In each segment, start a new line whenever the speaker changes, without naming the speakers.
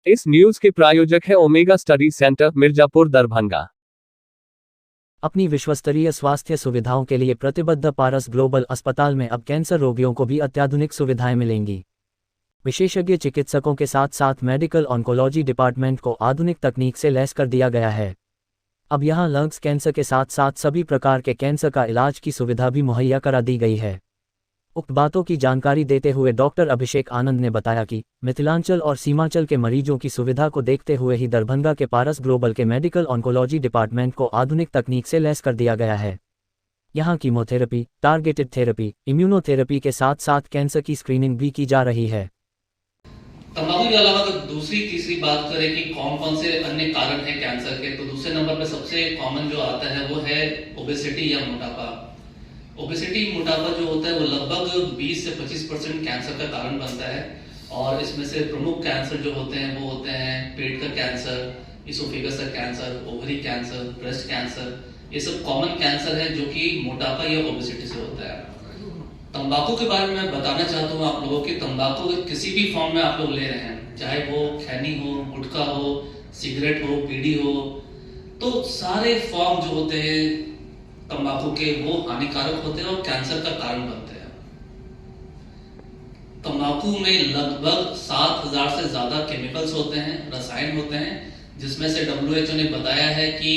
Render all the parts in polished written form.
इस न्यूज के प्रायोजक है omega study centre, Mirzapur, Darbhanga.
अपनी विश्वस्तरीय स्वास्थ्य सुविधाओं के लिए प्रतिबद्ध पारस ग्लोबल अस्पताल में अब कैंसर रोगियों को भी अत्याधुनिक सुविधाएं मिलेंगी। विशेषज्ञ चिकित्सकों के साथ साथ मेडिकल ऑन्कोलॉजी डिपार्टमेंट को आधुनिक तकनीक से लैस कर दिया गया है। अब यहां लंग्स कैंसर के साथ साथ सभी प्रकार के कैंसर का इलाज की सुविधा भी मुहैया करा दी गई है। उक्त बातों की जानकारी देते हुए डॉक्टर अभिषेक आनंद ने बताया कि मिथिलांचल और सीमांचल के मरीजों की सुविधा को देखते हुए ही दरभंगा के पारस ग्लोबल के मेडिकल ऑन्कोलॉजी डिपार्टमेंट को आधुनिक तकनीक से लैस कर दिया गया है। यहां कीमोथेरेपी, टारगेटेड थेरेपी, इम्यूनोथेरेपी के साथ साथ कैंसर की स्क्रीनिंग भी की जा रही है।
तंबाकू के अलावा अगर दूसरी तीसरी बात करें कि कौन कौन से अन्य कारण हैं कैंसर के, तो दूसरे नंबर पे सबसे कॉमन जो आता है वो है ओबेसिटी या मोटापा। ओबेसिटी मोटापा जो होता है वो लगभग 20 से 25% कैंसर का कारण बनता है और इसमें से प्रमुख कैंसर जो होते हैं वो होते हैं पेट का कैंसर, इसोफेगस का cancer, ovary cancer, breast cancer. ये सब कॉमन कैंसर है जो कि मोटापा या ओबेसिटी से होता है। तंबाकू के बारे में मैं बताना चाहता हूँ आप लोगों की, तंबाकू किसी भी फॉर्म में आप लोग ले रहे हैं, चाहे वो खैनी हो, गुटखा हो, सिगरेट हो, बीड़ी हो, तो सारे फॉर्म जो होते हैं तंबाकू के वो हानिकारक होते हैं और कैंसर का कारण बनते हैं। तंबाकू में लगभग 7000 से ज्यादा केमिकल्स होते हैं, रसायन होते हैं, जिसमें से WHO ने बताया है कि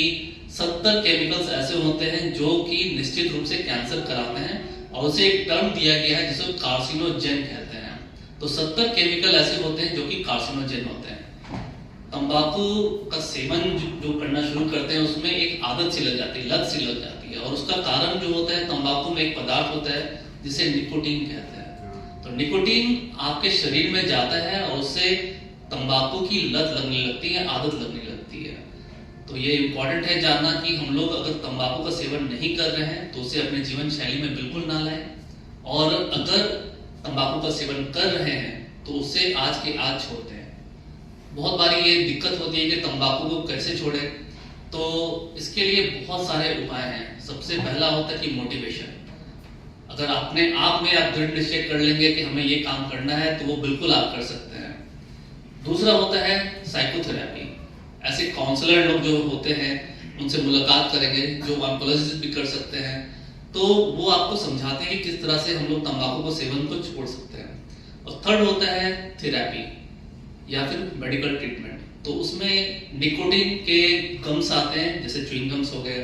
70 केमिकल्स ऐसे होते हैं जो कि निश्चित रूप से कैंसर कराते हैं और उसे एक टर्म दिया गया है जिसे कार्सिनोजेन कहते हैं। तो 70 केमिकल ऐसे होते हैं जो कि कार्सिनोजेन होते हैं। तंबाकू का सेवन जो करना शुरू करते हैं उसमें एक आदत सी लग जाती है, लत सी लग जाती है और उसका कारण जो होता है तंबाकू में एक पदार्थ होता है जिसे निकोटीन कहते हैं। तो निकोटीन आपके शरीर में जाता है और उससे तंबाकू की लत लगने लगती है, आदत लगने लगती है। तो ये इम्पोर्टेंट है जानना कि हम लोग अगर तंबाकू का सेवन नहीं कर रहे हैं तो उसे अपने जीवन शैली में बिल्कुल ना लाएं, और अगर तंबाकू का सेवन कर रहे हैं तो उसे आज के आज छोड़ दें। बहुत बारी ये दिक्कत होती है कि तंबाकू को कैसे छोड़ें, तो इसके लिए बहुत सारे उपाय हैं। सबसे पहला होता है कि मोटिवेशन। अगर अपने आप में आप दृढ़ निश्चय कर लेंगे कि हमें ये काम करना है तो वो बिल्कुल आप कर सकते हैं। दूसरा होता है साइकोथेरेपी। ऐसे काउंसलर लोग जो होते हैं उनसे मुलाकात करेंगे, जो ऑन्कोलॉजिस्ट भी कर सकते हैं, तो वो आपको समझाते हैं कि किस तरह से हम लोग तंबाकू को सेवन को छोड़ सकते हैं। और थर्ड होता है थेरेपी या फिर मेडिकल ट्रीटमेंट। तो उसमें निकोटीन के गम्स आते हैं, जैसे च्युइंग गम्स हो गए,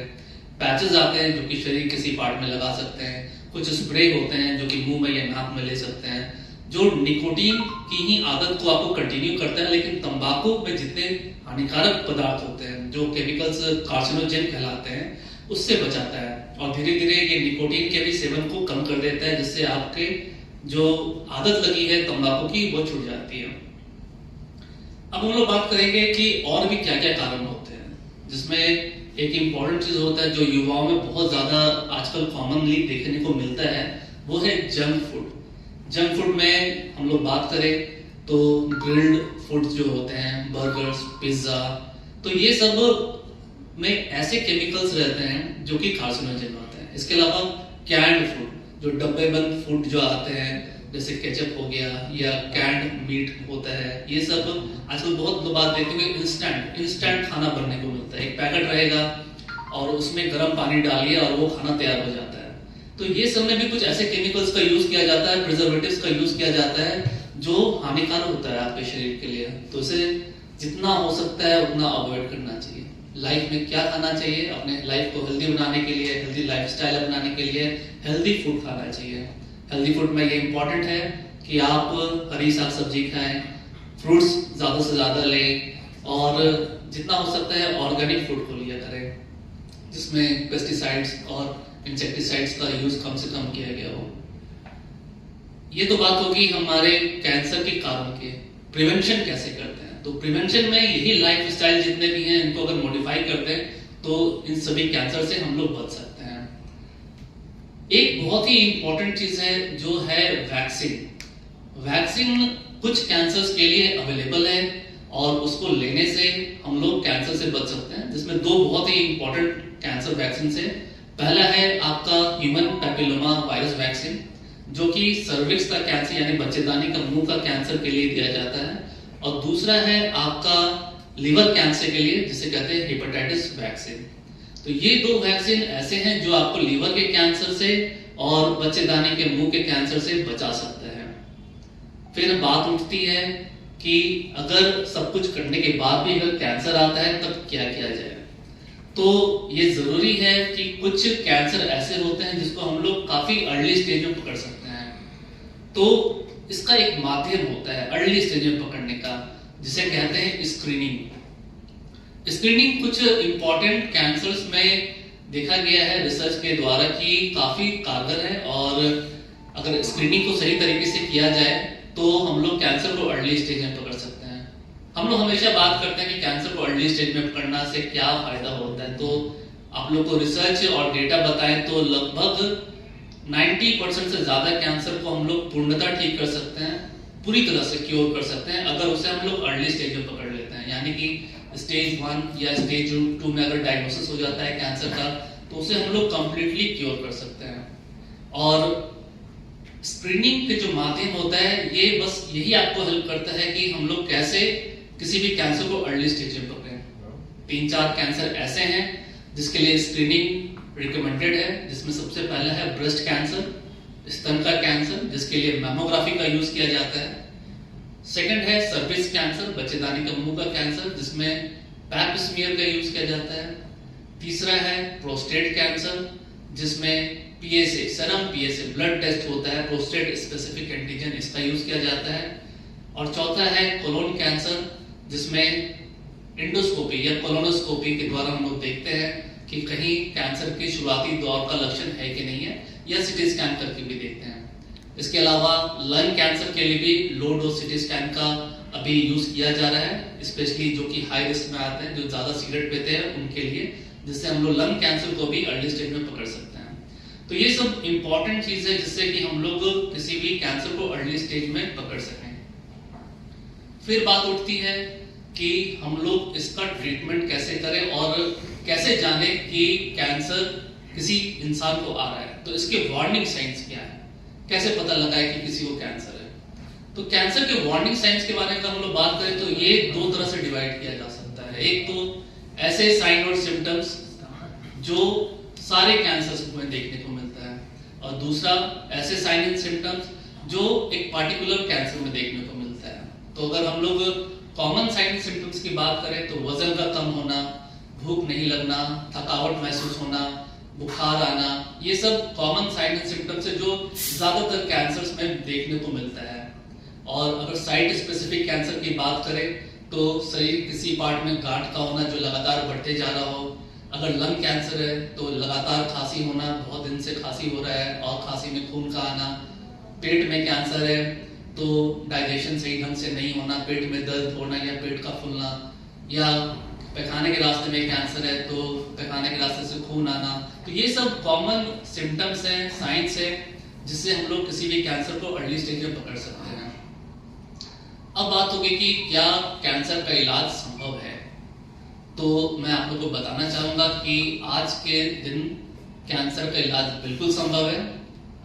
पैचेस आते हैं जो कि शरीर किसी पार्ट में लगा सकते हैं, कुछ स्प्रे होते हैं जो कि मुंह में या नाक में ले सकते हैं, जो निकोटीन की ही आदत को आपको कंटिन्यू करता है। लेकिन तंबाकू में जितने हानिकारक पदार्थ होते हैं, जो केमिकल्स कार्सिनोजेन कहलाते हैं, उससे बचाता है और धीरे धीरे ये निकोटीन के भी सेवन को कम कर देता है, जिससे आपके जो आदत लगी है तंबाकू की वो छूट जाती है। अब हम लोग बात करेंगे कि और भी क्या क्या कारण होते हैं, जिसमें एक इम्पॉर्टेंट चीज होता है जो युवाओं में बहुत ज्यादा आजकल कॉमनली देखने को मिलता है, वो है जंक फूड। जंक फूड में हम लोग बात करें तो ग्रिल्ड फूड्स जो होते हैं, बर्गर्स, पिज्जा, तो ये सब में ऐसे केमिकल्स रहते हैं जो कि कार्सिनोजेन होते हैं। इसके अलावा कैंड फूड, जो डब्बेबंद फूड जो आते हैं, जैसे केचप हो गया या कैंड मीट होता है, ये सब आजकल बहुत लोग बात देखते हैं। इंस्टेंट खाना बनने को मिलता है, एक पैकेट रहेगा और उसमें गर्म पानी डालिए और वो खाना तैयार हो जाता है। तो ये सब में भी कुछ ऐसे केमिकल्स का यूज किया जाता है, प्रिजर्वेटिव्स का यूज किया जाता है जो हानिकारक होता है आपके शरीर के लिए। तो इसे जितना हो सकता है उतना अवॉइड करना चाहिए। लाइफ में क्या खाना चाहिए, अपने लाइफ को हेल्दी बनाने के लिए, हेल्दी लाइफस्टाइल अपनाने के लिए हेल्दी फूड खाना चाहिए। हेल्दी फूड में ये इंपॉर्टेंट है कि आप हरी साग सब्जी खाएं, फ्रूट्स ज़्यादा से ज़्यादा लें और जितना हो सकता है ऑर्गेनिक फूड को लिया करें, जिसमें पेस्टिसाइड्स और इंसेक्टिसाइड्स का यूज कम से कम किया गया हो। ये तो बात होगी हमारे कैंसर के कारण के। प्रिवेंशन कैसे करते हैं, तो प्रिवेंशन में यही लाइफस्टाइल जितने भी हैं इनको अगर मॉडिफाई करते हैं तो इन सभी कैंसर से हम लोग बच सकते हैं। एक बहुत ही इंपॉर्टेंट चीज है जो है वैक्सीन। वैक्सीन कुछ कैंसर्स के लिए अवेलेबल है और उसको लेने से हम लोग कैंसर से बच सकते हैं, जिसमें दो बहुत ही इंपॉर्टेंट कैंसर वैक्सीन है। पहला है आपका ह्यूमन पैपिलोमा वायरस वैक्सीन, जो कि सर्विक्स का कैंसर यानी बच्चेदानी का मुंह का कैंसर के लिए दिया जाता है। और दूसरा है आपका लिवर कैंसर के लिए जिसे कहते हैं हेपेटाइटिस वैक्सीन। तो ये 2 वैक्सीन ऐसे हैं जो आपको लीवर के कैंसर से और बच्चेदानी के मुंह के कैंसर से बचा सकते हैं। फिर बात उठती है कि अगर सब कुछ करने के बाद भी अगर कैंसर आता है तब क्या किया जाए। तो ये जरूरी है कि कुछ कैंसर ऐसे होते हैं जिसको हम लोग काफी अर्ली स्टेज में पकड़ सकते हैं। तो इसका एक माध्यम होता है अर्ली स्टेज में पकड़ने का, जिसे कहते हैं स्क्रीनिंग। स्क्रीनिंग कुछ इंपॉर्टेंट कैंसर्स में देखा गया है रिसर्च के द्वारा कि काफी कारगर है, और अगर स्क्रीनिंग को सही तरीके से किया जाए तो हम लोग कैंसर को अर्ली स्टेज में पकड़ सकते हैं। हम लोग हमेशा बात करते हैं कि कैंसर को अर्ली स्टेज में पकड़ना से क्या फायदा होता है। तो आप लोग को रिसर्च और डेटा बताएं तो लगभग 90% से ज्यादा कैंसर को हम लोग पूर्णतः ठीक कर सकते हैं, पूरी तरह से क्योर कर सकते हैं अगर उसे हम लोग अर्ली स्टेज में पकड़ लेते हैं। यानी कि स्टेज 1 या स्टेज 2 में अगर डायग्नोसिस हो जाता है कैंसर का तो उसे हम लोग कंप्लीटली क्योर कर सकते हैं। और स्क्रीनिंग के जो माध्यम होता है ये बस यही आपको हेल्प करता है कि हम लोग कैसे किसी भी कैंसर को अर्ली स्टेज में पकड़ें। 3-4 कैंसर ऐसे हैं जिसके लिए स्क्रीनिंग रिकमेंडेड है, जिसमें सबसे पहला है ब्रेस्ट कैंसर, स्तन का कैंसर जिसके लिए मैमोग्राफी का यूज किया जाता है। सेकंड है सर्विक्स कैंसर, बच्चेदानी का मुंह का कैंसर जिसमें पैप स्मीयर का यूज किया जाता है। तीसरा है प्रोस्टेट कैंसर जिसमें PSA serum PSA blood test होता है, प्रोस्टेट स्पेसिफिक एंटीजन, इसका यूज किया जाता है। और चौथा है कोलोन कैंसर जिसमें इंडोस्कोपी या कोलोनोस्कोपी के द्वारा हम लोग देखते हैं कि कहीं कैंसर के शुरुआती दौर का लक्षण है कि नहीं है, या सिटी स्कैन करके भी देखते हैं। इसके अलावा लंग कैंसर के लिए भी लो डोज सिटी स्कैन का अभी यूज किया जा रहा है, स्पेशली जो कि हाई रिस्क में आते हैं, जो ज्यादा सिगरेट पीते हैं उनके लिए, जिससे हम लोग लंग कैंसर को भी अर्ली स्टेज में पकड़ सकते हैं। तो ये सब इंपॉर्टेंट चीज है जिससे कि हम लोग किसी भी कैंसर को अर्ली स्टेज में पकड़ सकें। फिर बात उठती है कि हम लोग इसका ट्रीटमेंट कैसे करें और कैसे जाने कि कैंसर किसी इंसान को आ रहा है। तो इसके वार्निंग साइंस क्या है, कैसे पता लगाए कि किसी को कैंसर है। तो कैंसर के वार्निंग साइंस के बारे में हम लोग बात करें तो ये 2 तरह से डिवाइड किया जा सकता है। एक तो ऐसे साइन और सिम्टम्स जो सारे कैंसर्स में देखने को मिलता है, और दूसरा ऐसे साइन एंड सिम्टम्स जो एक पार्टिकुलर कैंसर में देखने को मिलता है। तो अगर हम लोग कॉमन साइन एंड सिम्टम्स की बात करें तो वजन का कम होना, भूख नहीं लगना, थकावट महसूस होना, बुखार आना, ये सब कॉमन साइन एंड सिम्टम्स है जो ज्यादातर कैंसर्स में देखने को मिलता है। और अगर साइट स्पेसिफिक कैंसर की बात करें तो शरीर किसी पार्ट में गांठ का होना जो लगातार बढ़ते जा रहा हो। अगर लंग कैंसर है तो लगातार खांसी होना, बहुत दिन से खांसी हो रहा है और खांसी में खून का आना। पेट में कैंसर है तो डाइजेशन सही ढंग से नहीं होना, पेट में दर्द होना या पेट का फूलना, या पैखाने के रास्ते में कैंसर है तो पैखाने के रास्ते से खून आना। तो ये सब कॉमन सिम्टम्स हैं, साइंस है जिससे हम लोग किसी भी कैंसर को अर्ली स्टेज में पकड़ सकते हैं। अब बात होगी कि क्या कैंसर का इलाज संभव है। तो मैं आप लोगों को बताना चाहूंगा कि आज के दिन कैंसर का इलाज बिल्कुल संभव है।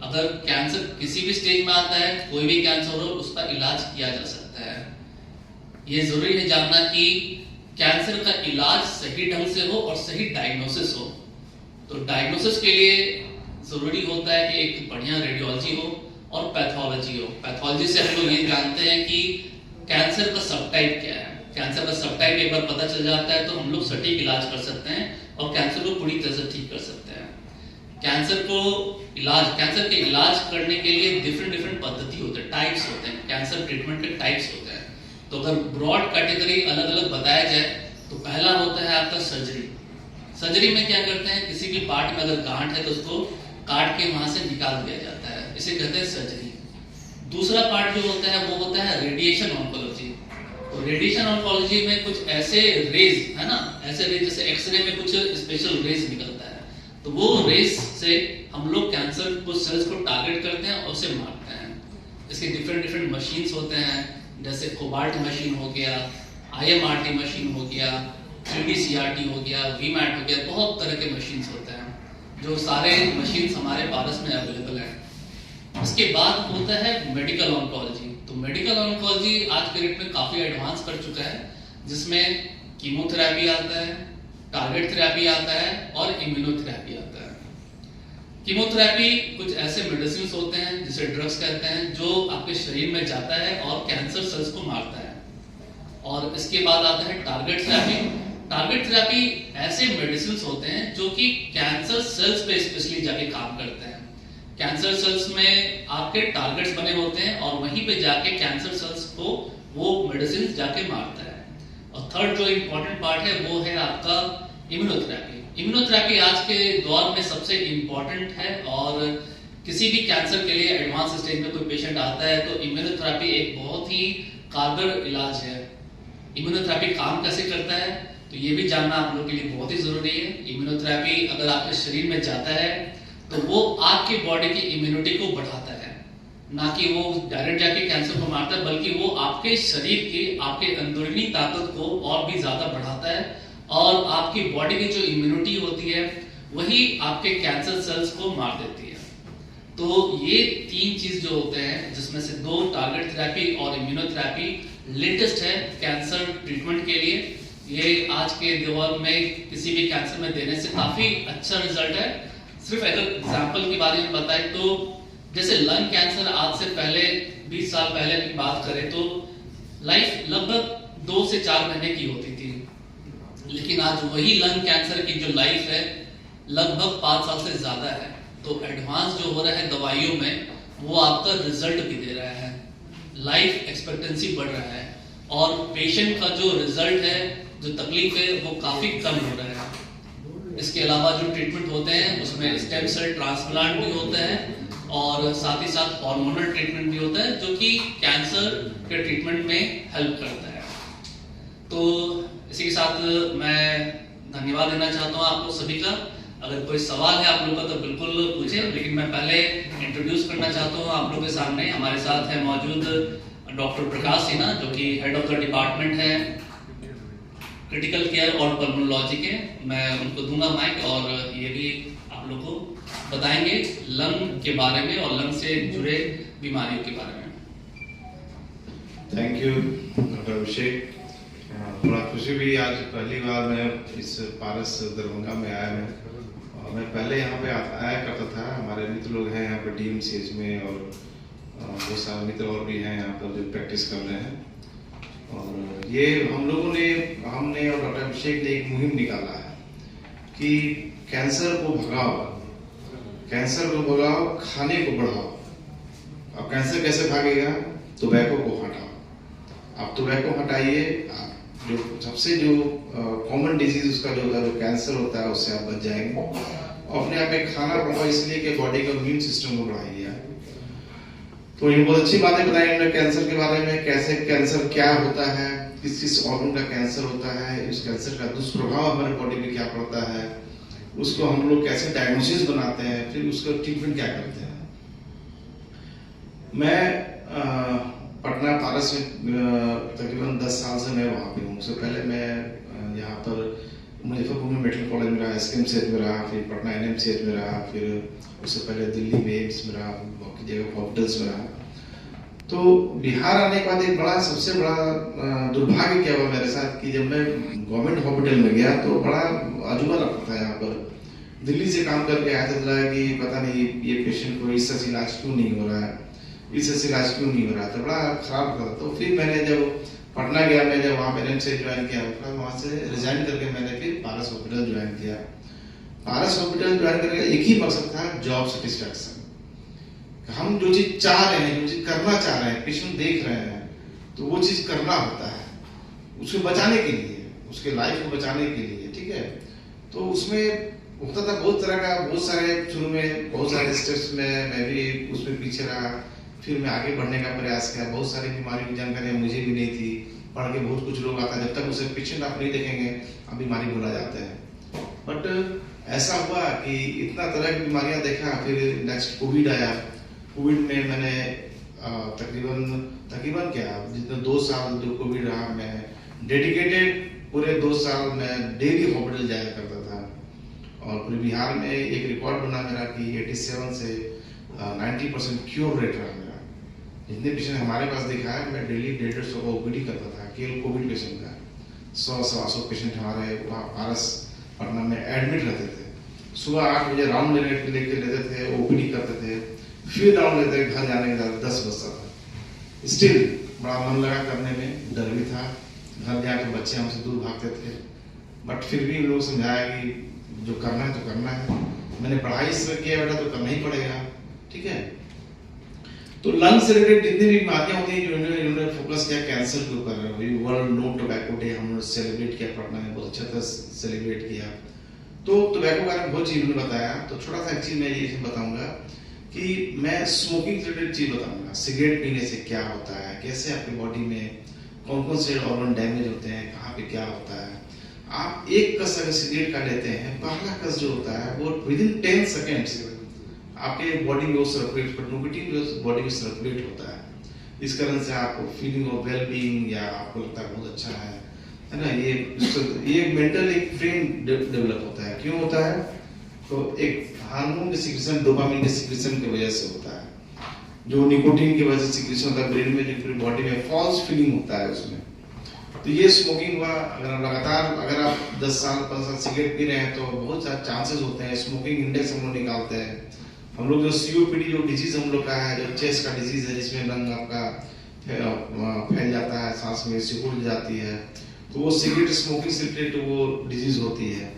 अगर कैंसर किसी भी स्टेज में आता है, कोई भी कैंसर हो, उसका इलाज किया जा सकता है। ये जरूरी है जानना कि कैंसर का इलाज सही ढंग से हो और सही डायग्नोसिस हो। तो डायग्नोसिस के लिए जरूरी होता है कि एक बढ़िया रेडियोलॉजी हो और पैथोलॉजी हो। पैथोलॉजी से हम लोग ये जानते हैं कि कैंसर का सब टाइप क्या है। कैंसर का सब टाइप एक बार पता चल जाता है तो हम लोग सटीक इलाज कर सकते हैं और कैंसर को पूरी तरह से ठीक कर सकते हैं। कैंसर के इलाज करने के लिए डिफरेंट पद्धति होते हैं, टाइप्स होते हैं। कैंसर ट्रीटमेंट के टाइप्स होते हैं। तो अगर ब्रॉड कैटेगरी अलग अलग बताया जाए तो पहला होता है आपका सर्जरी। सर्जरी में क्या करते हैं, किसी भी पार्ट में अगर गांठ है तो उसको काट के वहां से निकाल दिया जाता है, इसे कहते हैं सर्जरी। दूसरा पार्ट जो होता है वो होता है रेडिएशन ऑन्कोलॉजी। तो रेडिएशन ऑन्कोलॉजी में कुछ ऐसे रेज है ना, ऐसे रेज जैसे एक्सरे में कुछ स्पेशल रेज निकलता है, तो वो रेज से हम लोग कैंसर को सेल्स को टारगेट करते हैं और उसे मारते हैं। इसके डिफरेंट मशीन्स होते हैं, जैसे कोबाल्ट मशीन हो गया, IMRT मशीन हो गया, 3D CRT हो गया, VMAT हो गया, बहुत तरह के मशीन्स होते हैं जो सारे मशीन्स हमारे पास में अवेलेबल है। इसके बाद होता है मेडिकल ऑन्कोलॉजी। तो मेडिकल ऑन्कोलॉजी आज के डेट में काफ़ी एडवांस कर चुका है, जिसमें कीमोथेरेपी आता है, टारगेट थेरेपी आता है और इम्यूनोथेरेपी आता है। कीमोथेरेपी कुछ ऐसे मेडिसिन होते हैं जिसे ड्रग्स कहते हैं, जो आपके शरीर में जाता है और कैंसर सेल्स को मारता है। और इसके बाद आता है टारगेट थेरेपी। टारगेट थेरेपी ऐसे मेडिसिन होते हैं जो कि कैंसर सेल्स पे स्पेशली जाके काम करते हैं। कैंसर सेल्स में आपके टारगेट्स बने होते हैं और वहीं पे जाके कैंसर सेल्स को वो मेडिसिन जाके मारता है। और थर्ड जो इम्पोर्टेंट पार्ट है वो है आपका इम्यूनोथेरेपी। इम्यूनोथेरेपी आज के दौर में सबसे इम्पोर्टेंट है, और किसी भी कैंसर के लिए एडवांस स्टेज में कोई पेशेंट आता है तो इम्यूनोथेरेपी एक बहुत ही कारगर इलाज है। इम्यूनोथेरेपी काम कैसे करता है तो ये भी जानना आप लोगों के लिए बहुत ही जरूरी है। इम्यूनोथेरेपी अगर आपके शरीर में जाता है तो वो आपकी बॉडी की इम्यूनिटी को बढ़ाता है, ना कि वो डायरेक्ट जाके कैंसर को मारता है, बल्कि वो आपके शरीर की, आपके अंदरूनी ताकत को और भी ज्यादा बढ़ाता है, और आपकी बॉडी की जो इम्यूनिटी होती है वही आपके कैंसर सेल्स को मार देती है। तो ये तीन चीज जो होते हैं, जिसमें से दो टारगेट थेरेपी और इम्यूनोथेरेपी लेटेस्ट है कैंसर ट्रीटमेंट के लिए। ये आज के दौर में किसी भी कैंसर में देने से काफी अच्छा रिजल्ट है। सिर्फ अगर एग्जाम्पल के बारे में बताएं तो जैसे लंग कैंसर आज से पहले 20 साल पहले की बात करें तो लाइफ लगभग 2 से 4 महीने की होती थी, लेकिन आज वही लंग कैंसर की जो लाइफ है लगभग 5 साल से ज्यादा है। तो एडवांस जो हो रहा है दवाइयों में वो आपका रिजल्ट भी दे रहा है, लाइफ एक्सपेक्टेंसी बढ़ रहा है, और पेशेंट का जो रिजल्ट है, जो तकलीफ है, वो काफी कम हो रहा है। इसके अलावा जो ट्रीटमेंट होते हैं उसमें स्टेम सेल ट्रांसप्लांट भी होता है, और साथ ही साथ हार्मोनल ट्रीटमेंट भी होता है, जो कि कैंसर के ट्रीटमेंट में हेल्प करता है। तो इसी के साथ मैं धन्यवाद देना चाहता हूँ आप लोग सभी का। अगर कोई सवाल है आप लोगों का तो बिल्कुल पूछे, लेकिन मैं पहले इंट्रोड्यूस करना चाहता हूँ आप लोगों के सामने। हमारे साथ है मौजूद डॉक्टर प्रकाश सिन्हा, जो कि हेड ऑफ द डिपार्टमेंट है क्रिटिकल केयर और पल्मोनोलॉजी के। मैं उनको दूंगा माइक, और ये भी आप लोग को बताएंगे लंग के बारे में और लंग से जुड़े बीमारियों के बारे में।
थैंक यू डॉक्टर अभिषेक। बड़ा खुशी भी, आज पहली बार मैं इस पारस दरभंगा में आया मैं, और मैं पहले यहाँ पे आया करता था। हमारे मित्र लोग हैं यहाँ पर DMCH में, और बहुत सारे मित्र और भी हैं यहाँ पर जो प्रैक्टिस कर रहे हैं। और ये हमने और डॉक्टर अभिषेक ने एक मुहिम निकाला है कि कैंसर को भगाओ, खाने को बढ़ाओ। अब कैंसर कैसे भागेगा? टोबैको को हटाओ। आप टोबैको हटाइए, जो सबसे जो कॉमन डिजीज उसका जो कैंसर होता है उससे आप बच जाएंगे। और अपने आप में खाना बढ़ाओ, इसलिए कि बॉडी का इम्यून सिस्टम को बढ़ाइए। तो ये बहुत अच्छी बातें बताई उन्होंने कैंसर के बारे में, कैसे कैंसर क्या होता है, किस ऑर्गन का कैंसर होता है, इस कैंसर का दुष्प्रभाव हमारे बॉडी में क्या पड़ता है, उसको हम लोग कैसे डायग्नोसिस बनाते हैं, फिर उसका ट्रीटमेंट क्या करते हैं। मैं पटना पारस में तकरीबन 10 साल से मैं वहाँ पे हूँ। उससे पहले मैं यहाँ पर मुजफ्फरपुर में मेडिकल कॉलेज में रहा, SKMCH में रहा, फिर पटना NMCH में रहा, फिर उससे पहले दिल्ली में एम्स में रहा, बाकी जगह हॉस्पिटल्स में रहा। तो बिहार आने के बाद एक सबसे बड़ा दुर्भाग्य क्या हुआ मेरे साथ कि जब मैं गवर्नमेंट हॉस्पिटल में गया तो बड़ा अजूबा लगता था। यहाँ पर दिल्ली से काम करके आया था कि पता नहीं ये पेशेंट को इससे इलाज क्यों नहीं हो रहा है, इससे इलाज क्यों नहीं हो रहा था, बड़ा खराब लगता। तो फिर मैंने जब पटना गया, मैं जब वहाँ पे NMCH ज्वाइन किया, वहाँ से रिजाइन करके मैंने फिर पारस हॉस्पिटल ज्वाइन किया। पारस हॉस्पिटल ज्वाइन करके एक ही मकसद था, जॉब सेटिस्फैक्शन। हम जो चीज चाह रहे हैं, जो चीज करना चाह रहे हैं, पेशेंट देख रहे हैं, तो वो चीज करना होता है उसको बचाने के लिए, उसके लाइफ को बचाने के लिए, ठीक है। तो उसमें होता था बहुत तरह का, बहुत सारे शुरू में बहुत सारे स्टेप्स में मैं भी उसमें पीछे रहा, फिर मैं आगे बढ़ने का प्रयास किया। बहुत सारी बीमारी की जानकारी मुझे भी नहीं थी, पढ़ के बहुत कुछ लोग आता, जब तक उसे पेशेंट आप नहीं देखेंगे आप बीमारी भुला जाते हैं। बट ऐसा हुआ कि इतना तरह की बीमारियां देखा, फिर नेक्स्ट कोविड आया। कोविड में मैंने तकरीबन क्या जितने 2 साल जो कोविड रहा, मैं डेडिकेटेड पूरे 2 साल में डेली हॉस्पिटल जाया करता था। और पूरे बिहार में एक रिकॉर्ड बना मेरा कि 87 से 90% क्योर रेट रहा मेरा। जितने पेशेंट हमारे पास दिखा है, मैं डेली 150 का ओपीडी करता था केवल कोविड पेशेंट का। 100-125 पेशेंट हमारे वहाँ पारस पटना में एडमिट रहते थे। सुबह 8 बजे राउंड लेके लेते थे, ओपीडी करते थे, फिर राउंड लेते थे, घर जाने के बाद 10 बजता था। स्टिल बड़ा मन लगा करने में, डर भी था, घर जाके बच्चे हमसे दूर भागते थे, बट फिर भी लोग समझाया कि जो करना है तो करना है। मैंने पढ़ाई इसमें किया बेटा तो करना ही पड़ेगा, ठीक है। तो लंग से रिलेटेड जितनी भी बीमारियां होती हैं, जो इन्होंने फोकस किया कैंसर के ऊपर। वर्ल्ड नो टोबैको डे हम लोग सेलिब्रेट किया पटना में, बहुत अच्छा तरह सेलिब्रेट किया। तो टोबैको के बारे में बहुत चीज उन्होंने बताया। तो छोटा सा एक चीज मैं ये बताऊंगा कि मैं स्मोकिंग से रिलेटेड चीज बताऊंगा। सिगरेट पीने से क्या होता है, कैसे आपकी बॉडी में कौन कौन से ऑर्गन डैमेज होते हैं, कहाँ पे क्या होता है। आप एक कस अगर सिगरेट का लेते हैं, पहला कस जो होता है वो विदिन 10 सेकेंड्स आपके बॉडी में वो सर्कुलेट, निकोटीन जो बॉडी में सर्कुलेट होता है। इस कारण से आपको फीलिंग ऑफ वेल बीइंग, या आपको लगता है बहुत अच्छा है ना। ये मेंटल एक फ्रेम डेवलप होता है। क्यों होता है? तो एक हार्मोन के सिक्रेशन, डोपामिन के सिक्रेशन की वजह से होता है, जो निकोटीन की वजह से सिक्रेशन होता है ब्रेन में, जो पूरी बॉडी में फॉल्स फीलिंग होता है उसमें। तो ये स्मोकिंग हुआ। अगर लगातार अगर आप 10 साल 15 साल सिगरेट पी रहे हैं तो बहुत सारे चांसेस होते हैं। स्मोकिंग इंडेक्स हम लोग निकालते हैं। हम लोग जो सीओपीडी जो डिजीज हम लोग का है, जो चेस्ट का डिजीज है, जिसमें लंग आपका फैल जाता है, सांस में सिकुड़ जाती है, तो वो सिगरेट स्मोकिंग से रिलेटेड वो डिजीज होती है,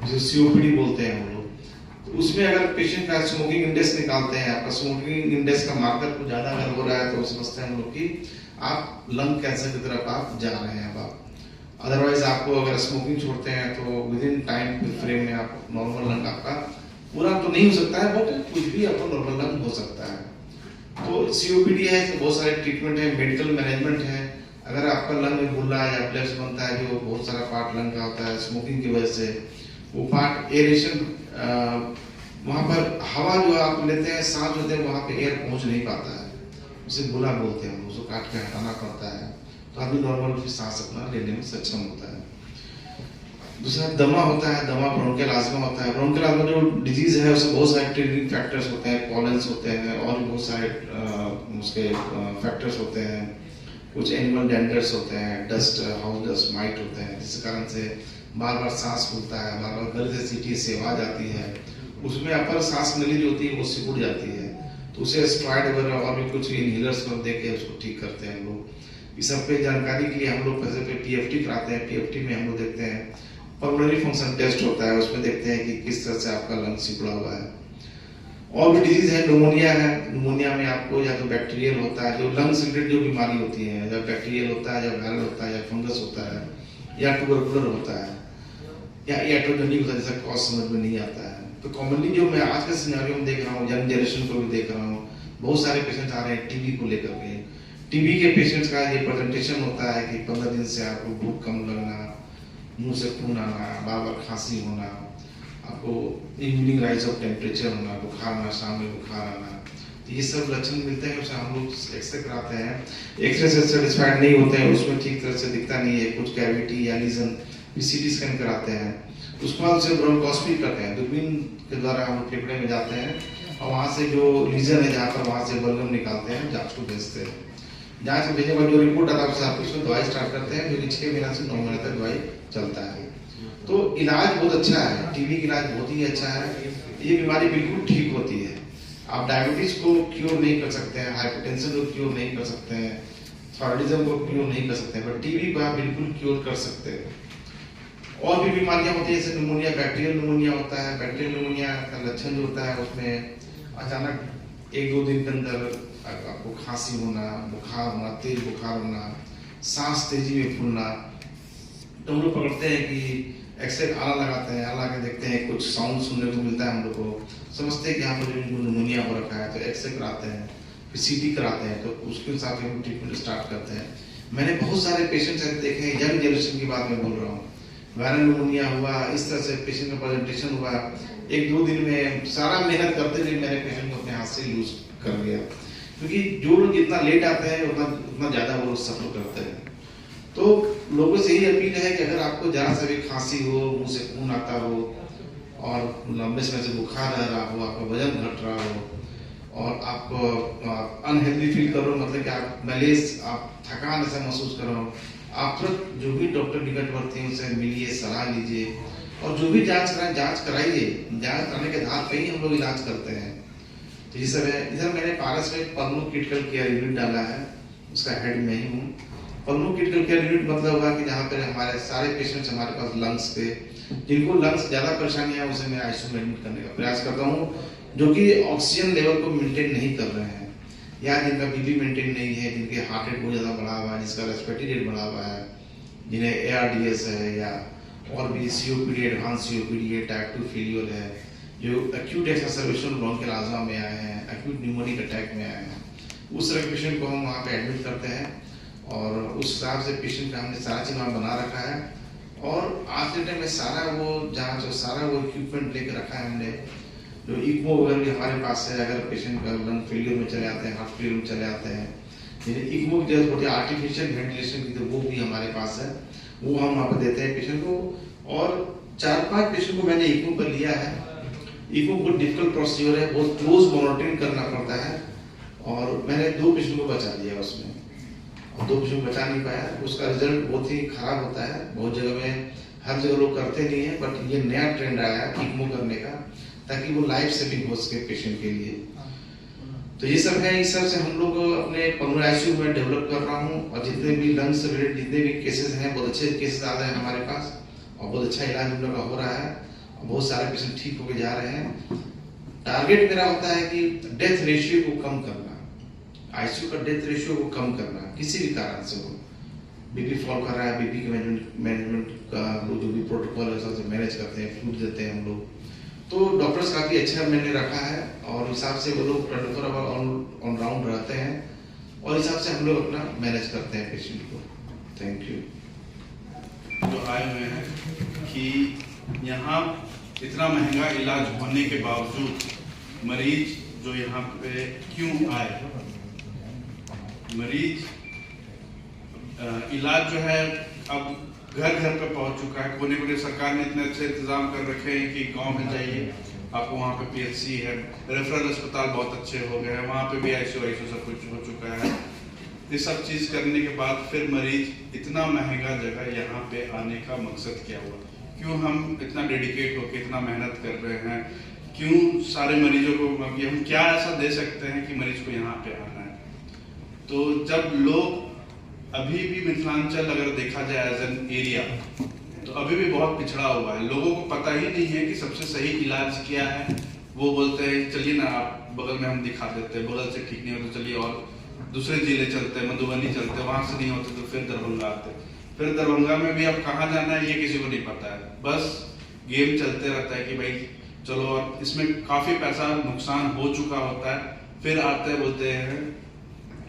जो सीओपीडी बोलते हैं हम लोग। तो उसमें अगर पेशेंट का स्मोकिंग इंडेक्स निकालते हैं, आपका स्मोकिंग इंडेक्स का मार्कर कुछ ज्यादा अगर हो रहा है, तो समझते हैं हम लोग कि आप लंग कैंसर की तरफ आप जा रहे हैं। आप अदरवाइज आपको अगर स्मोकिंग छोड़ते हैं तो विद इन टाइम फ्रेम में आप नॉर्मल लंग आपका पूरा तो नहीं हो सकता है, बट कुछ भी आपको नॉर्मल लंग हो सकता है। तो सीओपीडी है, तो बहुत सारे ट्रीटमेंट है, मेडिकल मैनेजमेंट है। अगर आपका लंग में बुल्ला या प्लेक्स बनता है, जो बहुत सारा पार्ट लंग का होता है स्मोकिंग की वजह से, वो पार्ट एरेशन, वहाँ पर हवा जो आप लेते हैं, सांस लेते हैं, वहाँ पे एयर पहुँच नहीं पाता है, उसे बुला बोलते हैं, उसको काट के हटाना पड़ता है, तो आदमी नॉर्मल सांस अपना लेने में सक्षम होता है। दूसरा दमा होता है, दमा ब्रोंकियल आस्थमा होता है। ब्रोंकियल आस्थमा जो डिजीज है उसमें बहुत सारे ट्रिगरिंग फैक्टर्स होते हैं, पॉलेंस होते हैं, और भी बहुत सारे उसके फैक्टर्स होते हैं। कुछ एनिमल डेंडर्स होते हैं, डस्ट, हाउस डस्ट माइट होते हैं, जिस कारण से बार बार सांस फूलता है, बार बार गले से सीटी से आवाज आती है, उसमें अपर सांस नली जो होती है वो सिकुड़ जाती है, तो उसे स्ट्राइड वगैरह और भी कुछ इनहेलर्स पर दे के उसको ठीक करते हैं हम लोग। इस सब पे जानकारी के लिए हम लोग पैसे पे पीएफटी कराते हैं। पीएफटी में हम लोग देखते हैं, पल्मोनरी फंक्शन टेस्ट होता है, उसमें देखते हैं कि किस तरह से आपका लंग सिकुड़ा हुआ है। और भी डिजीज है, निमोनिया है। निमोनिया में आपको या तो बैक्टीरियल होता है, जो लंग से रिलेटेड जो बीमारी होती है, या बैक्टीरियल होता है, या वायरल होता है, या फंगस होता है, या ट्यूबरकुलर होता है, या एटोजेनिक होता है, जैसा कॉज समझ में नहीं आता है। तो कॉमनली जो मैं आज के सिनेरियो में देख रहा हूँ, यंग जनरेशन को भी देख रहा हूँ, बहुत सारे पेशेंट आ रहे हैं टीबी को लेकर के। टीबी के पेशेंट्स का ये प्रेजेंटेशन होता है कि 15 दिन से आपको भूख कम लगना, मुंह से खून आना, बार बार खांसी होना, आपको इवनिंग राइज ऑफ टेम्परेचर होना, बुखार आना, शाम में बुखार आना, तो ये सब लक्षण मिलते हैं। उससे हम लोग एक्सरे कराते हैं। एक्सरे से सेटिस्फाइड नहीं होते हैं, उसमें ठीक तरह से दिखता नहीं है, कुछ कैविटी या लीजन, सीटी स्कैन कराते हैं। उसके बाद उसे ब्रोंकोस्कोपी करते हैं, दूरबीन के द्वारा हम फेफड़े में जाते हैं, और वहाँ से जो लीजन है जहाँ पर, वहाँ से बलगम निकालते हैं, जाँच को भेजते हैं। जाँच को भेजने के बाद जो रिपोर्ट आता है उससे उसमें दवाई स्टार्ट करते हैं, जो कि 6 महीना से 9 महीने तक दवाई चलता है। तो इलाज बहुत अच्छा है, टीबी का इलाज बहुत ही अच्छा है। ये बीमारी बिल्कुल ठीक होती है। आप डायबिटीज को क्योर नहीं कर सकते हैं, हाइपरटेंशन को क्योर नहीं कर सकते हैं, थायराइडिज्म को क्योर नहीं कर सकते हैं, बट टीबी को आप बिल्कुल क्योर कर सकते हैं। और भी बीमारियां होती है, जैसे निमोनिया, बैक्टीरियल निमोनिया होता है। बैक्टीरियल निमोनिया का लक्षण जो होता है, उसमें अचानक 1-2 दिन के अंदर आपको खांसी होना, बुखार होना, तेज बुखार होना, सांस तेजी में फूलना। तो हम लोग पकड़ते हैं कि एक्सरे आला लगाते हैं, आला के देखते हैं, कुछ साउंड सुनने को मिलता है हम लोग को, समझते हैं कि यहाँ पर जो निमोनिया हो रखा है, तो एक्सरे कराते हैं, फिर सीटी कराते हैं, तो उसके हिसाब से हम ट्रीटमेंट स्टार्ट करते हैं। मैंने बहुत सारे पेशेंट्स ऐसे देखे हैं, यंग जनरेशन की बात मैं बोल रहा हूँ, वायरल निमोनिया हुआ, इस तरह से पेशेंट का प्रेजेंटेशन हुआ, 1-2 दिन में सारा मेहनत करते हुए मैंने पेशेंट को अपने हाथ से लूज कर लिया। क्योंकि जो लोग जितना लेट आते हैं उतना ज़्यादा वो लोग सफर करते हैं। तो लोगों से यही अपील है कि अगर आपको जरा सा भी खांसी हो, मुंह से खून आता हो, और लंबे समय से बुखार रह रहा हो, आपका वजन घट रहा हो, और आप अनहेल्दी फील कर रहे हो, मतलब कि आप मलेज, आप थकान ऐसा महसूस कर रहे हो, आप तुरंत जो भी डॉक्टर निकटवर्ती हैं उनसे मिलिए, सलाह लीजिए और जो भी जांच कराएं जांच कराइए। जांच कराने के आधार पर ही हम लोग इलाज करते हैं। तो ये सब है। इधर मैंने पारस में पल्मो क्रिटिकल केयर यूनिट डाला है, उसका हेड मैं ही हूँ। पल्मो क्रिटिकल केयर यूनिट मतलब होगा कि जहाँ पर हमारे सारे पेशेंट्स हमारे पास लंग्स पे, जिनको लंग्स ज़्यादा परेशानी है उसे मैं आईसीयू में एडमिट करने का प्रयास करता हूँ, जो कि ऑक्सीजन लेवल को मेंटेन नहीं कर रहे हैं या जिनका बीपी मेंटेन नहीं है, जिनके हार्ट रेट बहुत ज़्यादा बढ़ा हुआ है, जिसका रेस्पिरेटरी रेट बढ़ा हुआ है, जिन्हें ARDS है या और भी COPD, एडवांस COPD है, टाइप 2 फेलियर है, जो एक्यूट एक्सरवेशन ब्रोंकियल में आए हैं, एक्यूट न्यूमोनिक अटैक में आए हैं, उस तरह के पेशेंट को हम वहाँ पे एडमिट करते हैं और उस हिसाब से पेशेंट का हमने सारा चीज़ वहाँ बना रखा है। और आज के टाइम में सारा वो जाँच और सारा वो इक्विपमेंट लेकर रखा है हमने, जो इक्मो वगैरह भी हमारे पास है। अगर पेशेंट का लंग फेलियर में चले आते हैं, हार्ट फेलियर में चले आते हैं, जिन्हें इक्मो की जरूरत होती है, आर्टिफिशियल वेंटिलेशन की, तो वो भी हमारे पास है, वो हम वहाँ पर देते हैं पेशेंट को। और 4-5 पेशेंट को मैंने इक्मो पर लिया है। इक्मो बहुत डिफिकल्ट प्रोसीजर है, बहुत क्लोज मॉनिटरिंग करना पड़ता है और मैंने 2 पेशेंट को बचा दिया उसमें, और 2 पेशेंट बचा नहीं पाया। उसका रिजल्ट बहुत ही खराब होता है। बहुत जगह में, हर जगह लोग करते नहीं है, बट ये नया ट्रेंड आया है इक्मो करने का, ताकि वो लाइफ सेविंग हो सके पेशेंट के लिए। तो ये सब है। इस सब से हम लोग अपने पल्मोनरी आईसीयू में डेवलप कर रहा हूँ और जितने भी लंग्स से रिलेटेड जितने भी केसेस हैं, बहुत अच्छे केसेस आ रहे हैं हमारे पास और बहुत अच्छा इलाज हम लोग का हो रहा है और बहुत सारे पेशेंट ठीक होकर जा रहे हैं। टारगेट मेरा होता है कि डेथ रेशियो को कम करना, आईसीयू का डेथ रेशियो को कम करना, किसी भी कारण से हो। बीपी फॉल कर रहा है, बीपी के मैनेजमेंट का जो भी प्रोटोकॉल है सबसे मैनेज करते हैं, फ्लूइड देते हैं हम लोग। तो डॉक्टर्स काफ़ी अच्छा मैंने रखा है और हिसाब से वो लोग 24 आवर ऑन राउंड रहते हैं और हिसाब से हम लोग अपना मैनेज करते हैं पेशेंट को। Thank you.
जो आए हुए हैं कि यहाँ इतना महंगा इलाज होने के बावजूद मरीज जो यहाँ पे क्यों आए। मरीज इलाज जो है अब घर घर पे पहुंच चुका है। कोने कोने सरकार ने इतने अच्छे इंतजाम कर रखे हैं कि गांव में जाइए, आपको वहाँ पे PHC है, रेफरल अस्पताल बहुत अच्छे हो गए हैं, वहाँ पे भी ICU सब कुछ हो चुका है। ये सब चीज़ करने के बाद फिर मरीज इतना महंगा जगह यहाँ पे आने का मकसद क्या हुआ? क्यों हम इतना डेडिकेट होकर इतना मेहनत कर रहे हैं? क्यों सारे मरीजों को हम क्या ऐसा दे सकते हैं कि मरीज को यहाँ पे आना है? तो जब लोग अभी भी मिथिलांचल अगर देखा जाए एज एन एरिया तो अभी भी बहुत पिछड़ा हुआ है। लोगों को पता ही नहीं है कि सबसे सही इलाज क्या है। वो बोलते हैं चलिए ना आप बगल में हम दिखा देते हैं, बगल से ठीक नहीं होता चलिए और दूसरे जिले चलते हैं, मधुबनी चलते हैं, वहां से नहीं होते तो फिर दरभंगा आते। फिर दरभंगा में भी अब कहाँ जाना है ये किसी को नहीं पता है। बस गेम चलते रहता है कि भाई चलो, और इसमें काफी पैसा नुकसान हो चुका होता है। फिर आते बोलते हैं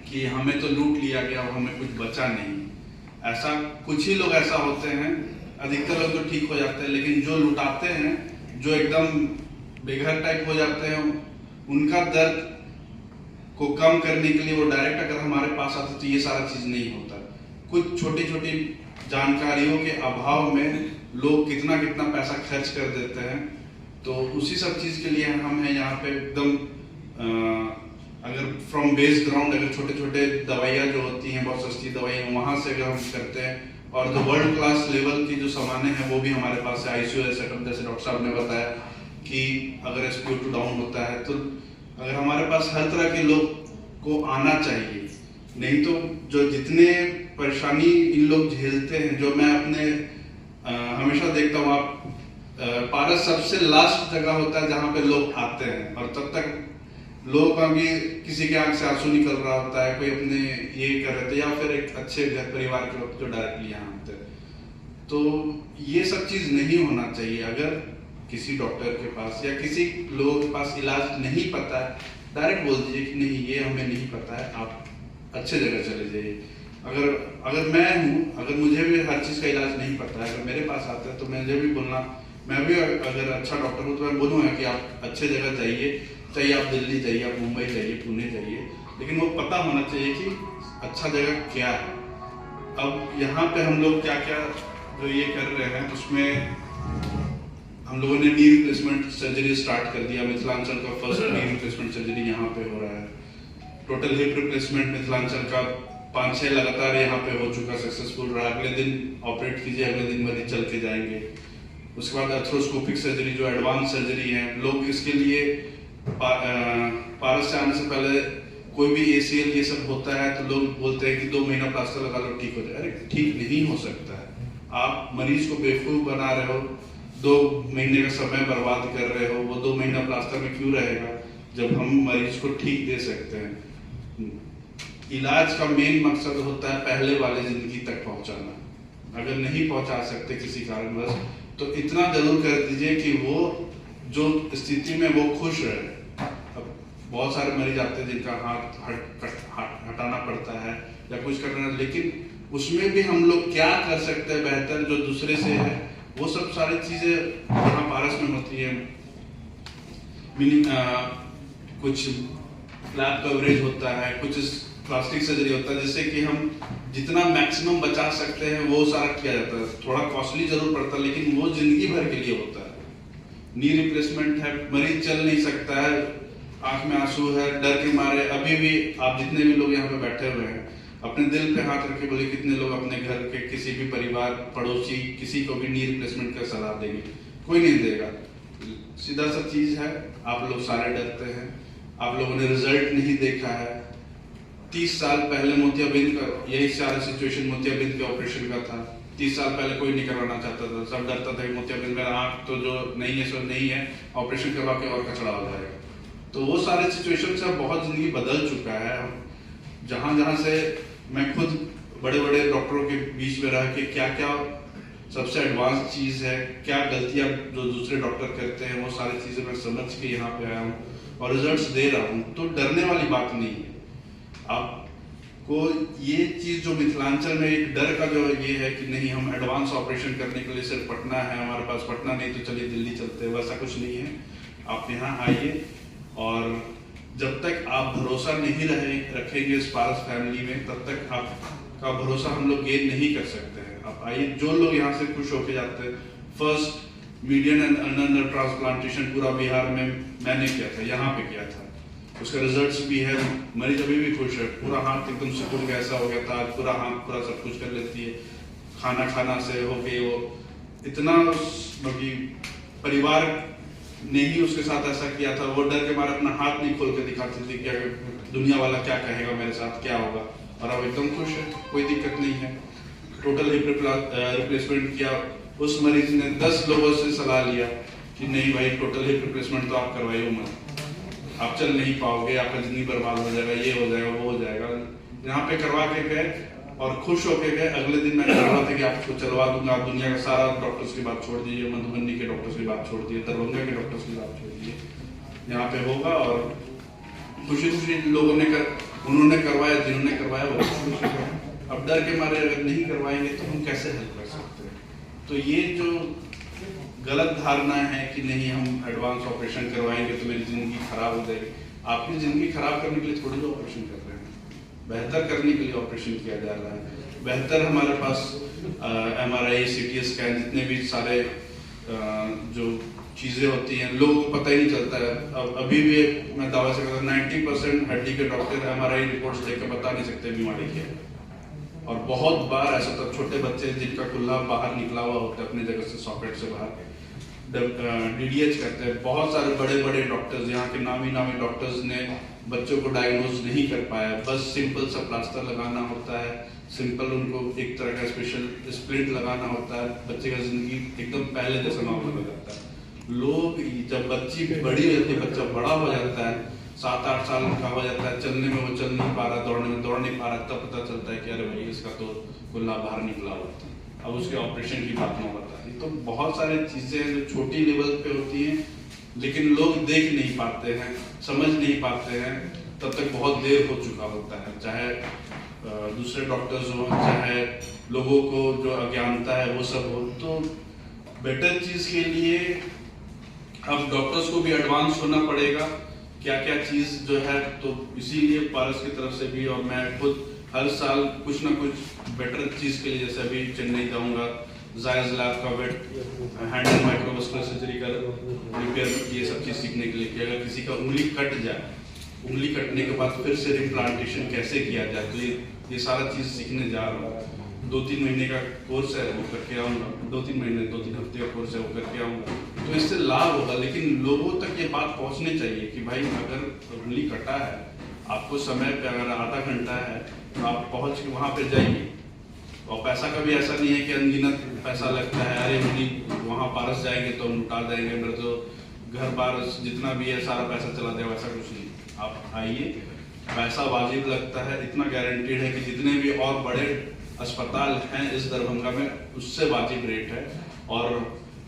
कि हमें तो लूट लिया गया और हमें कुछ बचा नहीं। ऐसा कुछ ही लोग ऐसा होते हैं, अधिकतर लोग तो ठीक हो जाते हैं, लेकिन जो लुटाते हैं, जो एकदम बेघर टाइप हो जाते हैं, उनका दर्द को कम करने के लिए वो डायरेक्ट अगर हमारे पास आते तो ये सारा चीज नहीं होता। कुछ छोटी छोटी जानकारियों के अभाव में लोग कितना कितना पैसा खर्च कर देते हैं। तो उसी सब चीज के लिए हम हैं यहाँ पे एकदम अगर फ्रॉम बेस ग्राउंड, अगर छोटे छोटे दवाइयाँ जो होती हैं बहुत सस्ती दवाइयाँ, वहाँ से अगर हम करते हैं और जो वर्ल्ड क्लास लेवल की जो सामानें हैं वो भी हमारे पास है। ICU सेटअप जैसे डॉक्टर साहब ने बताया कि अगर SpO2 डाउन होता है तो अगर हमारे पास हर तरह के लोग को आना चाहिए। नहीं तो जो जितने परेशानी इन लोग झेलते हैं, जो मैं अपने हमेशा देखता हूँ, आप पारस सबसे लास्ट जगह होता है जहाँ पे लोग आते हैं और तब तक लोग अभी किसी के आंख से आंसू निकल रहा होता है, कोई अपने ये कर रहे थे या फिर एक अच्छे घर परिवार के लोग जो डायरेक्टली यहाँ आते हैं। तो ये सब चीज नहीं होना चाहिए। अगर किसी डॉक्टर के पास या किसी लोगों के पास इलाज नहीं पता है, डायरेक्ट बोल दीजिए कि नहीं ये हमें नहीं पता है, आप अच्छे जगह चले जाइए। अगर मैं हूँ, अगर मुझे भी हर चीज का इलाज नहीं पता है, अगर मेरे पास आता है तो मुझे भी बोलना, मैं भी अगर अच्छा डॉक्टर हूँ तो मैं बोलूँगा कि आप अच्छे जगह जाइए, चाहे आप दिल्ली जाइए, आप मुंबई जाइए, पुणे जाइए, लेकिन वो पता होना चाहिए कि अच्छा जगह क्या है। अब यहाँ पे हम लोग क्या क्या जो ये कर रहे हैं उसमें हम लोगों ने नी रिप्लेसमेंट सर्जरी स्टार्ट कर दिया। मिथिलांचल का फर्स्ट नी रिप्लेसमेंट सर्जरी यहाँ पे हो रहा है। टोटल हिप रिप्लेसमेंट मिथिलांचल का 5-6 लगातार यहाँ पे हो चुका, सक्सेसफुल रहा। अगले दिन ऑपरेट कीजिए, अगले दिन मरीज चल के जाएंगे। उसके बाद आर्थ्रोस्कोपिक सर्जरी जो एडवांस सर्जरी है, लोग इसके लिए पारस से आने से पहले कोई भी ACL ये सब होता है तो लोग बोलते हैं कि 2 महीना प्लास्टर लगा लो ठीक हो जाए। अरे ठीक नहीं हो सकता है। आप मरीज को बेवकूफ बना रहे हो, 2 महीने का समय बर्बाद कर रहे हो। वो 2 महीना प्लास्टर में क्यों रहेगा जब हम मरीज को ठीक दे सकते हैं। इलाज का मेन मकसद होता है पहले वाले जिंदगी तक पहुंचाना। अगर नहीं पहुंचा सकते किसी कारणवश तो इतना जरूर कर दीजिए कि वो जो स्थिति में वो खुश रहे। अब बहुत सारे मरीज आते हैं जिनका हाथ हटाना पड़ता है या कुछ करना, लेकिन उसमें भी हम लोग क्या कर सकते हैं बेहतर जो दूसरे से है, वो सब सारी चीजें यहाँ पारस में होती है। कुछ लैब कवरेज होता है, कुछ प्लास्टिक सर्जरी होता है, जिससे कि हम जितना मैक्सिमम बचा सकते हैं वो सारा किया जाता है। थोड़ा कॉस्टली जरूर पड़ता है लेकिन वो जिंदगी भर के लिए होता है। नी रिप्लेसमेंट है, मरीज चल नहीं सकता है, आंख में आंसू है, डर के मारे। अभी भी आप जितने भी लोग यहाँ पे बैठे हुए हैं अपने दिल पे हाथ रख के बोले कितने लोग अपने घर के किसी भी परिवार, पड़ोसी, किसी को भी नी रिप्लेसमेंट का सलाह देंगे? कोई नहीं देगा। सीधा सा चीज है, आप लोग सारे डरते हैं। आप लोगों ने रिजल्ट नहीं देखा है। 30 साल पहले मोतियाबिंद का यही सारा सिचुएशन मोतियाबिंद के ऑपरेशन का था। 30 साल पहले कोई नहीं करवाना चाहता था, सब डरता था कि मोतियाबिंद में आंख तो जो नहीं है सो नहीं है, ऑपरेशन करवा के और कचड़ा हो जाएगा। तो वो सारे सिचुएशन से बहुत जिंदगी बदल चुका है। जहां जहां से मैं खुद बड़े बड़े डॉक्टरों के बीच में रह के क्या क्या सबसे एडवांस चीज है, क्या गलतियां जो दूसरे डॉक्टर करते हैं, वो सारी चीजें मैं समझ के यहाँ पे आया हूँ और रिजल्ट्स दे रहा हूँ। तो डरने वाली बात नहीं है। आपको ये चीज जो मिथिलांचल में एक डर का जो ये है कि नहीं हम एडवांस ऑपरेशन करने के लिए सिर्फ पटना है हमारे पास, पटना नहीं तो चलिए दिल्ली चलते हैं, वैसा कुछ नहीं है। आप यहाँ आइए और जब तक आप भरोसा नहीं रखेंगे इस पारस फैमिली में, तब तक आपका भरोसा हम लोग गेन नहीं कर सकते हैं। आप आइए, जो लोग यहाँ से खुश होके जाते हैं। First median and ulnar transplantation पूरा बिहार में मैंने किया था, यहाँ पे किया था, उसका रिजल्ट्स भी है। मरीज अभी भी खुश है, पूरा हाथ एकदम सुकून का ऐसा हो गया था, आज पूरा हाथ पूरा सब कुछ कर लेती है। खाना से हो गई वो इतना, परिवार ने ही उसके साथ ऐसा किया था। वो डर के मारे अपना हाथ नहीं खोल के दिखाती थी कि दुनिया वाला क्या कहेगा, मेरे साथ क्या होगा, और अब एकदम खुश है, कोई दिक्कत नहीं है। टोटल हिप रिप्लेसमेंट किया। उस मरीज ने 10 लोगों से सलाह लिया कि नहीं भाई टोटल हिप रिप्लेसमेंट तो आप करवाइए मत, आप चल नहीं पाओगे, आपका जिंदगी बर्बाद हो जाएगा, ये हो जाएगा, वो हो जाएगा। यहाँ पे करवा के गए और खुश होके गए। अगले दिन मैंने कहा था कि आपको चलवा दूंगा, आप दुनिया का सारा डॉक्टर्स की बात छोड़ दीजिए, मधुबनी के डॉक्टर्स की बात छोड़ दीजिए, दरभंगा के डॉक्टर्स की बात छोड़ दीजिए, यहाँ पे होगा। और खुशी खुशी लोगों ने उन्होंने करवाया, जिन्होंने करवाया वो खुशी। अब डर के मारे अगर नहीं करवाएंगे तो हम कैसे हेल्प कर सकते हैं? तो ये जो गलत धारणा है कि नहीं हम एडवांस ऑपरेशन करवाएंगे तो मेरी जिंदगी खराब हो जाएगी। आपकी जिंदगी खराब करने के लिए थोड़ी जो ऑपरेशन कर रहे हैं, बेहतर करने के लिए ऑपरेशन किया जा रहा है। बेहतर हमारे पास MRI, CT स्कैन, जितने भी सारे जो चीजें होती हैं लोगों को पता ही नहीं चलता है। अब अभी भी मैं दावा से कहता हूं 90% हड्डी के डॉक्टर MRI रिपोर्ट्स देख के बता नहीं सकते बीमारी क्या है। और बहुत बार ऐसा तो छोटे बच्चे जिनका कुल्ला बाहर निकला हुआ होता है अपनी जगह से, सॉकेट से बाहर, DDH करते हैं। बहुत सारे बड़े बड़े डॉक्टर्स, यहाँ के नामी डॉक्टर्स ने बच्चों को डायग्नोज नहीं कर पाया। बस सिंपल सा प्लास्टर लगाना होता है, सिंपल उनको एक तरह का स्पेशल स्प्लिट लगाना होता है, बच्चे का जिंदगी एकदम पहले जैसा नॉर्मल हो जाता है। लोग जब बच्ची बड़ी हो जाती है, बच्चा बड़ा हो जाता है, 7-8 साल का हो जाता है, चलने में वो चल नहीं पा रहा, दौड़ने में दौड़ नहीं पा रहा, तब पता चलता है कि अरे भाई इसका तो कुल्ला बाहर निकला हुआ था, अब उसके ऑपरेशन की बात नहीं बता। तो बहुत सारी चीजें जो छोटी लेवल पे होती हैं लेकिन लोग देख नहीं पाते हैं, समझ नहीं पाते हैं, तब तक बहुत देर हो चुका होता है। चाहे दूसरे डॉक्टर्स हो, चाहे लोगों को जो अज्ञानता है वो सब हो। तो बेटर चीज के लिए अब डॉक्टर्स को भी एडवांस होना पड़ेगा, क्या क्या चीज जो है। तो इसीलिए पारस की तरफ से भी, और मैं खुद हर साल कुछ ना कुछ बेटर चीज के लिए, जैसे अभी चेन्नई जाऊंगा जायज लैब का wait, hand and microvascular surgery का रिपेयर, ये सब चीज़ सीखने के लिए कि अगर किसी का उंगली कट जाए, उंगली कटने के बाद फिर से रिप्लांटेशन कैसे किया जाए, तो ये सारा चीज़ सीखने जा रहा हूँ। 2-3 महीने का कोर्स है, वो करके आऊँगा। 2-3 महीने 2-3 हफ्ते का कोर्स है, वो करके आऊँगा। तो इससे लाभ होगा, लेकिन लोगों तक ये बात पहुँचनी चाहिए कि भाई अगर उंगली कटा है, आपको समय पे अगर आधा घंटा है तो आप पहुँच के वहाँ पे जाइए। और पैसा का भी ऐसा नहीं है कि अनगिनत पैसा लगता है, अरे उंगली वहाँ पारस जाएंगे तो लुटा देंगे, मेरे तो घर बार जितना भी है सारा पैसा चला देगा, वैसा कुछ नहीं। आप आइए, पैसा वाजिब लगता है, इतना गारंटीड है कि जितने भी और बड़े अस्पताल हैं इस दरभंगा में उससे वाजिब रेट है। और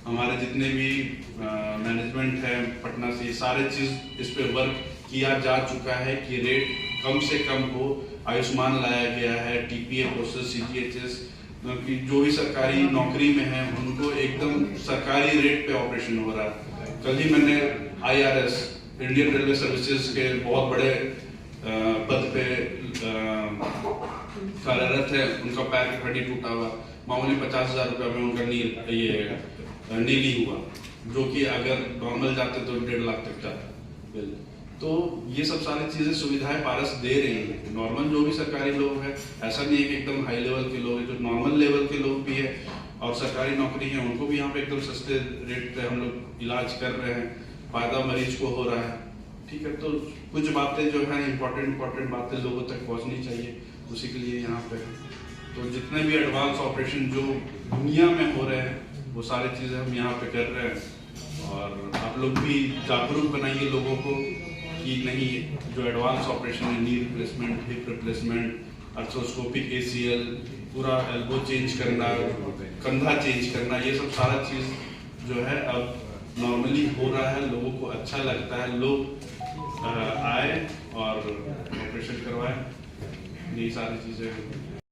हमारे जितने भी मैनेजमेंट है पटना से, सारे चीज़ इस पे वर्क किया जा चुका है कि रेट कम से कम हो। आयुष्मान लाया गया है, टीपीए कोर्सेज, सीजीएचएस, क्योंकि जो भी सरकारी नौकरी में है उनको एकदम सरकारी रेट पे ऑपरेशन हो रहा है। कल ही मैंने IRS, इंडियन रेलवे सर्विसेज के बहुत बड़े पद पे कार्यरत है, उनका पैर की हड्डी टूटा हुआ, मामूली 50,000 रुपये में उनका नीली हुआ, जो कि अगर नॉर्मल जाते तो 1.5 लाख तक जाता बिल। तो ये सब सारी चीज़ें सुविधाएं पारस दे रही हैं। नॉर्मल जो भी सरकारी लोग हैं, ऐसा नहीं है कि एकदम हाई लेवल के लोग हैं, जो नॉर्मल लेवल के लोग भी हैं और सरकारी नौकरी है उनको भी यहाँ पे एकदम सस्ते रेट पे हम लोग इलाज कर रहे हैं, फायदा मरीज को हो रहा है। ठीक है, तो कुछ बातें जो है इम्पोर्टेंट बातें लोगों तक पहुँचनी चाहिए, उसी के लिए यहाँ पे। तो जितने भी एडवांस ऑपरेशन जो दुनिया में हो रहे हैं वो सारी चीज़ें हम यहाँ पे कर रहे हैं। और आप लोग भी जागरूक बनाइए लोगों को कि नहीं, जो एडवांस ऑपरेशन है, knee replacement, hip replacement, arthroscopic ACL, पूरा एल्बो चेंज करना, कंधा चेंज करना, ये सब सारा चीज़ जो है अब नॉर्मली हो रहा है, लोगों को अच्छा लगता है, लोग आए और ऑपरेशन करवाएं, यही सारी चीज़ें हैं।